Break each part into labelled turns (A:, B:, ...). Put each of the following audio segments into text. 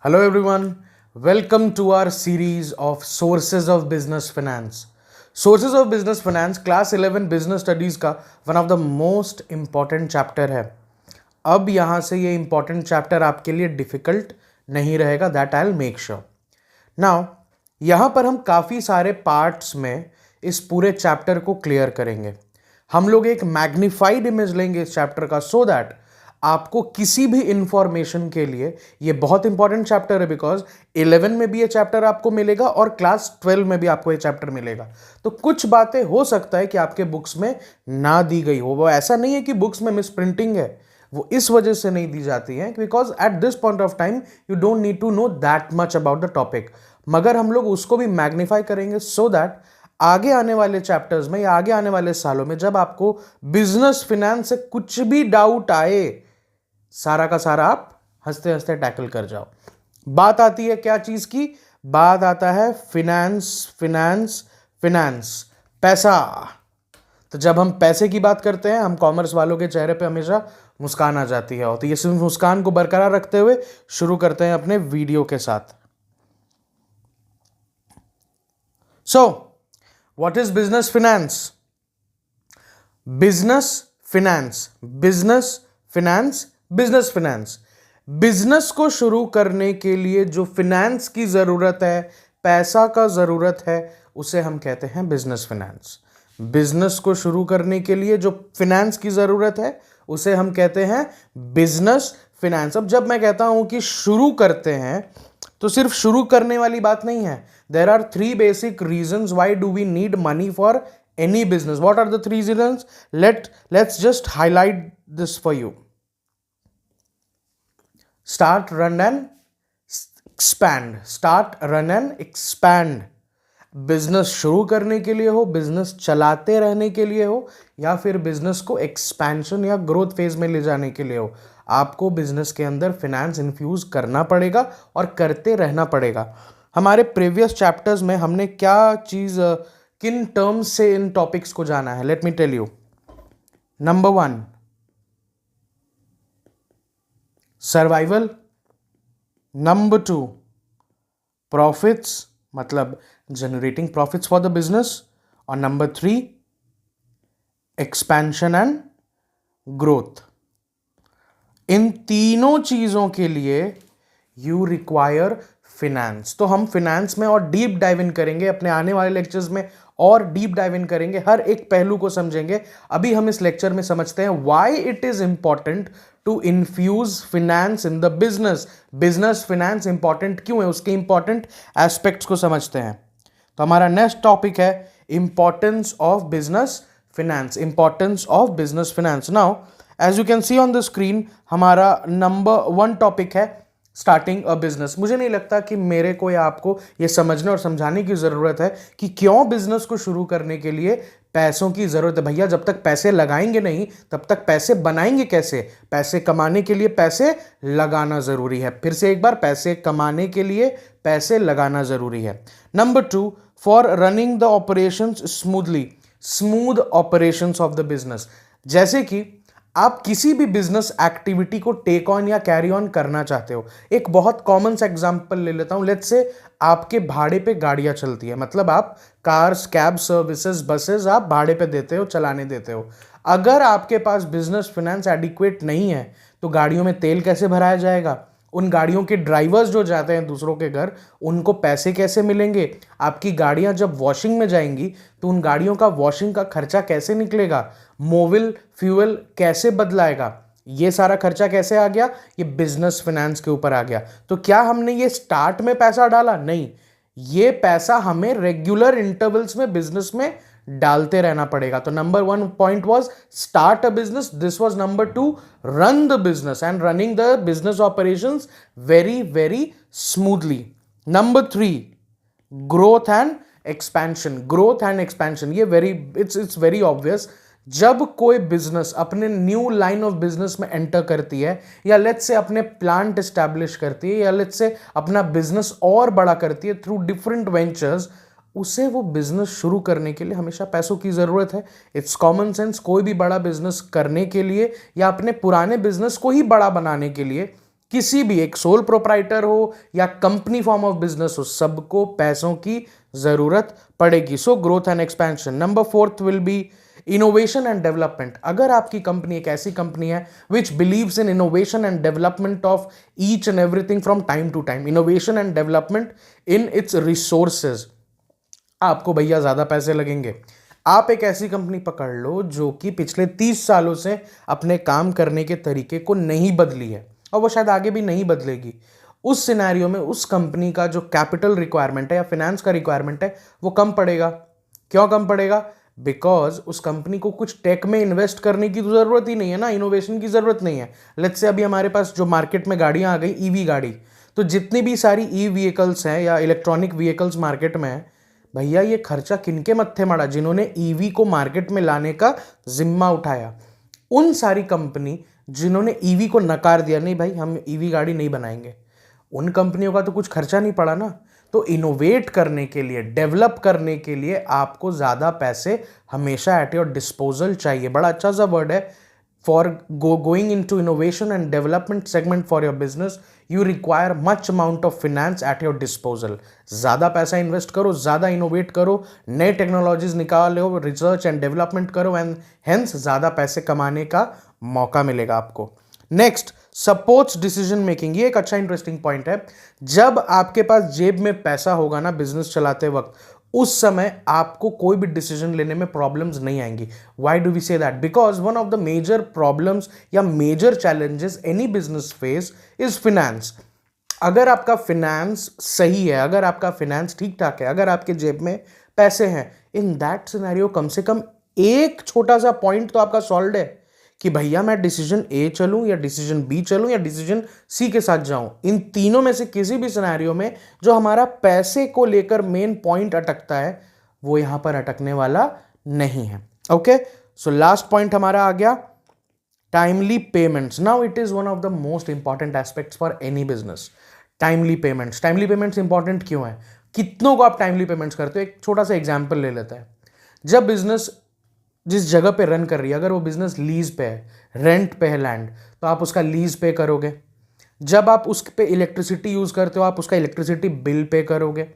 A: Hello everyone, welcome to our series of Sources of Business Finance. Sources of Business Finance class 11 business studies का one of the most important chapter है. अब यहाँ से ये important chapter आपके लिए difficult नहीं रहेगा, that I will make sure. Now यहाँ पर हम काफ़ी सारे पार्ट्स में इस पूरे चैप्टर को क्लियर करेंगे. हम लोग एक मैग्नीफाइड इमेज लेंगे इस चैप्टर का सो दैट आपको किसी भी इंफॉर्मेशन के लिए ये बहुत इंपॉर्टेंट चैप्टर है, बिकॉज 11 में भी ये चैप्टर आपको मिलेगा और क्लास 12 में भी आपको ये चैप्टर मिलेगा. तो कुछ बातें हो सकता है कि आपके बुक्स में ना दी गई हो. वो ऐसा नहीं है कि बुक्स में मिस प्रिंटिंग है, वो इस वजह से नहीं दी जाती है because at this point of time you don't need to know that much about the topic. मगर हम लोग उसको भी मैग्नीफाई करेंगे सो दैट आगे आने वाले चैप्टर्स में या आगे आने वाले सालों में जब आपको बिजनेस फिनेंस से कुछ भी डाउट आए, सारा का सारा आप हंसते हंसते टैकल कर जाओ. बात आती है क्या चीज की? बात आता है फिनेंस फिनेंस फिनेंस, पैसा. तो जब हम पैसे की बात करते हैं, हम कॉमर्स वालों के चेहरे पे हमेशा मुस्कान आ जाती है. तो ये सिर्फ मुस्कान को बरकरार रखते हुए शुरू करते हैं अपने वीडियो के साथ. So what is business finance? Business finance, business finance, business finance. Business को शुरू करने के लिए जो फिनेंस की जरूरत है, पैसा का जरूरत है, उसे हम कहते हैं बिजनेस फिनेंस. बिजनेस को शुरू करने के लिए जो फिनेंस की जरूरत है उसे हम कहते हैं बिजनेस फिनेंस. अब जब मैं कहता हूं कि शुरू करते हैं तो सिर्फ शुरू करने वाली बात नहीं है. There are 3 basic reasons why do we need money for any business. What are the 3 reasons? Let's just highlight this for you. Start, run and expand. Start, run and expand. Business शुरू करने के लिए हो, business चलाते रहने के लिए हो, या फिर बिजनेस को एक्सपेंशन या ग्रोथ फेज में ले जाने के लिए हो, आपको बिजनेस के अंदर फिनेंस इन्फ्यूज करना पड़ेगा और करते रहना पड़ेगा. हमारे प्रीवियस चैप्टर्स में हमने क्या चीज, किन टर्म्स से इन टॉपिक्स को जाना है? Let me tell you. Number 1, survival. Number 2, profits, मतलब generating profits for the business. और नंबर 3, एक्सपेंशन एंड ग्रोथ. इन तीनों चीजों के लिए यू रिक्वायर फिनेंस. तो हम फिनेंस में और डीप डाइव इन करेंगे अपने आने वाले लेक्चर्स में, और डीप डाइव इन करेंगे, हर एक पहलू को समझेंगे. अभी हम इस लेक्चर में समझते हैं why it is important to infuse finance in the business. Business finance important क्यों है, उसके इंपॉर्टेंट एस्पेक्ट्स को समझते हैं. तो हमारा नेक्स्ट टॉपिक है importance of business finance. Importance of business finance. Now as you can see on the screen, हमारा नंबर 1 टॉपिक है स्टार्टिंग अ बिजनेस. मुझे नहीं लगता कि मेरे को या आपको ये समझने और समझाने की जरूरत है कि क्यों बिजनेस को शुरू करने के लिए पैसों की जरूरत है. भैया, जब तक पैसे लगाएंगे नहीं तब तक पैसे बनाएंगे कैसे? पैसे कमाने के लिए पैसे लगाना जरूरी है. फिर से एक बार, पैसे कमाने के लिए पैसे लगाना जरूरी है. Number 2, for running the operations smoothly, smooth operations of the business. जैसे कि आप किसी भी बिजनेस एक्टिविटी को टेक ऑन या कैरी ऑन करना चाहते हो. एक बहुत कॉमन सा एग्जांपल ले लेता हूं. लेट्स से आपके भाड़े पे गाड़ियां चलती है, मतलब आप कार्स, कैब सर्विसेज, बसेस आप भाड़े पे देते हो, चलाने देते हो. अगर आपके पास बिजनेस फाइनेंस एडिक्वेट नहीं है तो गाड़ियों में तेल कैसे भराया जाएगा? उन गाड़ियों के ड्राइवर्स जो जाते हैं दूसरों के घर, उनको पैसे कैसे मिलेंगे? आपकी गाड़ियां जब वॉशिंग में जाएंगी तो उन गाड़ियों का वॉशिंग का खर्चा कैसे निकलेगा? मोबिल फ्यूल कैसे बदलाएगा? ये सारा खर्चा कैसे आ गया? ये बिजनेस फाइनेंस के ऊपर आ गया. तो क्या हमने ये स्टार्ट में पैसा डाला? नहीं, ये पैसा हमें रेगुलर इंटरवल्स में बिजनेस में डालते रहना पड़ेगा. तो number 1 point was start a business. This was number 2, run the business and running the business operations very very smoothly. Number 3, growth and expansion. Growth and expansion, ये इट्स वेरी ऑब्वियस. जब कोई business अपने new line of business में enter करती है, या let's say अपने plant establish करती है, या लेट्स से अपना बिजनेस और बड़ा करती है थ्रू डिफरेंट वेंचर्स, उसे वो बिजनेस शुरू करने के लिए हमेशा पैसों की जरूरत है. It's common sense. कोई भी बड़ा बिजनेस करने के लिए या अपने पुराने बिजनेस को ही बड़ा बनाने के लिए किसी भी, एक सोल प्रोप्राइटर हो या कंपनी फॉर्म ऑफ बिजनेस हो, सबको पैसों की जरूरत पड़ेगी. So growth and expansion. Number 4 will be innovation and development. अगर आपकी कंपनी एक ऐसी कंपनी है which believes in innovation and development of each and everything from time to time, innovation and development in its resources, आपको भैया ज्यादा पैसे लगेंगे. आप एक ऐसी कंपनी पकड़ लो जो कि पिछले 30 सालों से अपने काम करने के तरीके को नहीं बदली है और वो शायद आगे भी नहीं बदलेगी. उस सिनेरियो में उस कंपनी का जो कैपिटल रिक्वायरमेंट है या फाइनेंस का रिक्वायरमेंट है वो कम पड़ेगा. क्यों कम पड़ेगा? बिकॉज उस कंपनी को कुछ टेक में इन्वेस्ट करने की तो जरूरत ही नहीं है ना, इनोवेशन की जरूरत नहीं है. लेट्स से अभी हमारे पास जो मार्केट में गाड़ियां आ गई, ईवी गाड़ी, तो जितनी भी सारी ई व्हीकल्स हैं या इलेक्ट्रॉनिक व्हीकल्स मार्केट में है, भैया ये खर्चा किनके मत्थे मड़ा? जिन्होंने ईवी को मार्केट में लाने का जिम्मा उठाया. उन सारी कंपनी जिन्होंने ईवी को नकार दिया, नहीं भाई हम ईवी गाड़ी नहीं बनाएंगे, उन कंपनियों का तो कुछ खर्चा नहीं पड़ा ना. तो इनोवेट करने के लिए, डेवलप करने के लिए आपको ज्यादा पैसे हमेशा एट योर डिस्पोजल चाहिए. बड़ा अच्छा सा वर्ड है. For going into innovation and development segment for your business, you require much amount of finance at your disposal. ज़्यादा पैसा इन्वेस्ट करो, ज़्यादा इनोवेट करो, नए टेक्नोलॉजीज निकालो, रिसर्च एंड डेवलपमेंट करो एंड हेंस ज़्यादा पैसे कमाने का मौका मिलेगा आपको. Next, supports decision making. ये एक अच्छा इंटरेस्टिंग पॉइंट है. जब आपके पास जेब में पैसा होगा ना बिजनेस चलाते वक्त, उस समय आपको कोई भी डिसीजन लेने में प्रॉब्लम्स नहीं आएंगी. Why do we say that? Because one of the major problems या major challenges any business face is finance. अगर आपका फिनेंस सही है, अगर आपका फिनेंस ठीक ठाक है, अगर आपके जेब में पैसे हैं, इन दैट सिनेरियो कम से कम एक छोटा सा पॉइंट तो आपका सॉल्व है कि भैया मैं डिसीजन ए चलूं या डिसीजन बी चलूं या डिसीजन सी के साथ जाऊं. इन तीनों में से किसी भी सिनेरियो में जो हमारा पैसे को लेकर मेन पॉइंट अटकता है, वो यहां पर अटकने वाला नहीं है. ओके, सो लास्ट पॉइंट हमारा आ गया, timely payments. Now it is one of the most important aspects for any business. Timely payments. Timely payments important क्यों है? कितनों को आप टाइमली पेमेंट्स करते हो? एक छोटा सा एग्जाम्पल ले लेते हैं. जब बिजनेस जिस जगह पे रन कर रही है, अगर वो बिजनेस लीज पे है, रेंट पे है लैंड, तो आप उसका लीज पे करोगे. जब आप उस पे इलेक्ट्रिसिटी यूज करते हो, आप उसका इलेक्ट्रिसिटी बिल पे करोगे.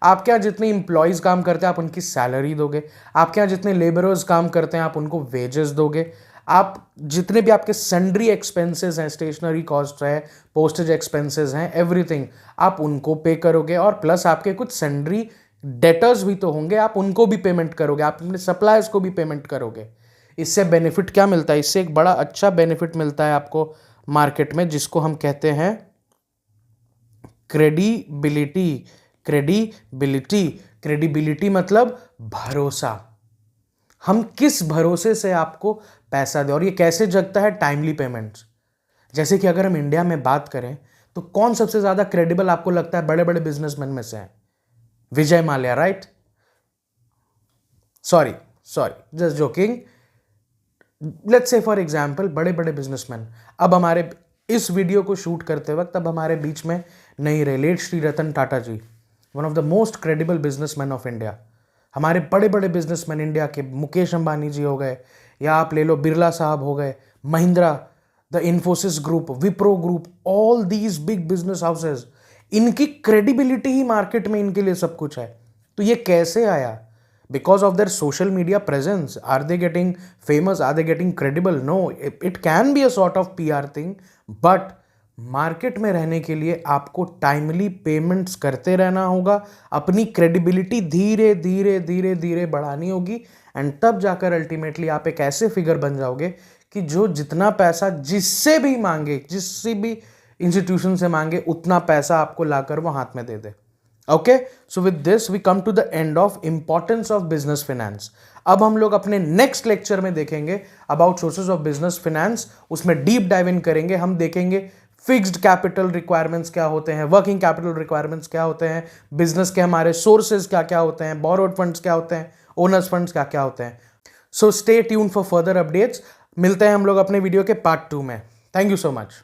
A: आपके यहाँ जितने इंप्लॉयज काम करते हैं आप उनकी सैलरी दोगे. आपके यहाँ जितने लेबरर्स काम करते हैं आप उनको वेजेस दोगे. आप जितने भी आपके सन्ड्री एक्सपेंसेस हैं, स्टेशनरी कॉस्ट है, पोस्टेज एक्सपेंसेस हैं, एवरीथिंग आप उनको पे करोगे. और प्लस आपके कुछ सन्ड्री डेटर्स भी तो होंगे, आप उनको भी पेमेंट करोगे, आप अपने सप्लायर्स को भी पेमेंट करोगे. इससे बेनिफिट क्या मिलता है? इससे एक बड़ा अच्छा बेनिफिट मिलता है आपको मार्केट में, जिसको हम कहते हैं क्रेडिबिलिटी. क्रेडिबिलिटी. क्रेडिबिलिटी मतलब भरोसा. हम किस भरोसे से आपको पैसा दें, और ये कैसे जगता है? Timely payments. जैसे कि अगर हम इंडिया में बात करें तो कौन सबसे ज्यादा क्रेडिबल आपको लगता है बड़े बड़े बिजनेसमैन में से? Vijay Mallya, right? Sorry, just joking. Let's say for example बड़े बड़े बिजनेसमैन अब हमारे इस वीडियो को शूट करते वक्त अब हमारे बीच में नहीं रहे. Late Shri Ratan Tata ji, one of the most credible businessman of India. हमारे बड़े बड़े बिजनेसमैन इंडिया के, मुकेश अंबानी जी हो गए, या आप ले लो बिरला साहब हो गए, Mahindra, the Infosys group, Wipro group, all these big business houses, इनकी क्रेडिबिलिटी ही मार्केट में इनके लिए सब कुछ है. तो ये कैसे आया? Because of their social media presence. Are they getting famous? Are they getting credible? No. It can be a sort of PR thing, but market में रहने के लिए आपको टाइमली पेमेंट्स करते रहना होगा. अपनी क्रेडिबिलिटी धीरे धीरे धीरे धीरे बढ़ानी होगी, एंड तब जाकर अल्टीमेटली आप एक ऐसे फिगर बन जाओगे कि जो जितना पैसा जिससे भी मांगे, जिससे भी इंस्टीट्यूशन से मांगे, उतना पैसा आपको लाकर वो हाथ में दे दे. Okay, so with this we come to the end of importance of business finance. अब हम लोग अपने नेक्स्ट लेक्चर में देखेंगे about sources of business finance. उसमें डीप डाइव इन करेंगे. हम देखेंगे फिक्स्ड कैपिटल रिक्वायरमेंट्स क्या होते हैं, वर्किंग कैपिटल रिक्वायरमेंट्स क्या होते हैं, बिजनेस के हमारे सोर्सेज क्या क्या होते हैं, बोरोड फंड्स क्या होते हैं, ओनर्स फंड्स क्या क्या होते हैं. So stay tune for further updates. मिलते हैं हम लोग अपने वीडियो के पार्ट 2 में. Thank you so much.